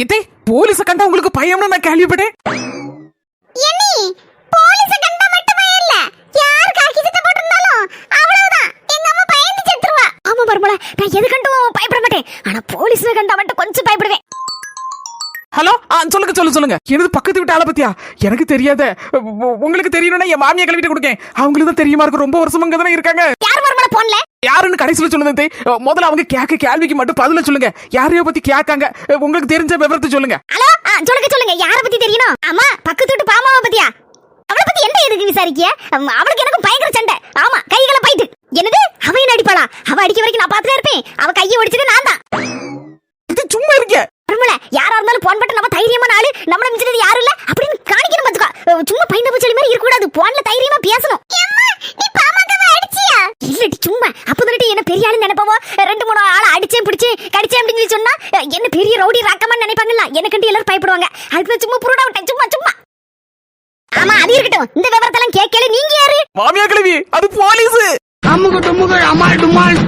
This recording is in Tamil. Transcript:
இதே போலீஸ கண்டா உங்களுக்கு பயம்னு நான் கேள்விப்பட்டேன். போலீஸ கண்டா மட்டும் பயம் இல்ல, யார் காக்கி சட்டை போட்டிருந்தாலும் அவ்வளவுதான் எங்க அம்மா பயந்து செத்துருவா. ஆமா மர்மல, நான் எது கண்டும் பயப்பட மாட்டேன், ஆனா போலீஸ கண்டா மட்டும் கொஞ்சம் பயப்படுவேன். ஹலோ, சொல்லுங்க. எனது பக்கத்து வீட்டு ஆளை பத்தியா? எனக்கு தெரியாத. உங்களுக்கு தெரியணும்னா என் மாமியா கிளம்பிட்டு கொடுக்கேன், அவங்களுக்கு தான் தெரியுமா இருக்கு. ரொம்ப வருஷமா அங்க தானே இருக்காங்க. யார் மர்மல போன்ல? யாருன்னு கடைசியில சொல்லுங்க. முதல்ல அவங்க கேட்க கேள்விக்கு மட்டும் பதில சொல்லுங்க. யாரையோ பத்தி கேட்காங்க, உங்களுக்கு தெரிஞ்ச விவரத்தை சொல்லுங்க. ஹலோ, சொல்லுங்க, யார பத்தி தெரியணும்? ஆமா, பக்கத்து வீட்டு பாமாவை பத்தியா? அவளை பத்தி என்ன எதுக்கு விசாரிக்க? அவளுக்கு எனக்கும் பயங்கர சண்டை. ஆமா, கைகளை போயிட்டு. என்னது, அவ என்ன அடிப்பாளா? அவ அடிக்க வரைக்கும் நான் பாத்துட்டே இருப்பேன். அவ கையை ஒடிச்சிட்டு நான் தான். இது சும்மா இருக்க. யாரா இருந்தாலும் போன் பட்டு நம்ம தைரியமான ஆளு, நம்மள மிஞ்சது யாரும் இல்ல அப்படின்னு காணிக்கணும் பாத்துக்கோ. சும்மா பையன் பூச்சலி மாதிரி இருக்க கூடாது, போன்ல தைரியமா பேசணும். நீ பாமாக்கவ அடிச்சியா? இல்லடி, சும்மா அப்பதான் என்ன பெரிய ஆளு நினைப்பவோ. 2-3 ஆளை அடிச்சேன் பிடிச்சேன் கடிச்சேன் அப்படின்னு சொன்னா என்ன பெரிய ரவுடி ராக்கமான்னு நினைப்பாங்கல்ல, எனக்கண்டு எல்லாரும் பயப்படுவாங்க. அதுக்கு சும்மா புருடா விட்டேன், சும்மா. ஆமா, அது இருக்கட்டும். இந்த விவரத்தெல்லாம் கேட்கல. நீங்க யாரு? மாமியா கிளவி, அது போலீஸ். அம்முக்கு டும்முக்கு அமால் டுமால்.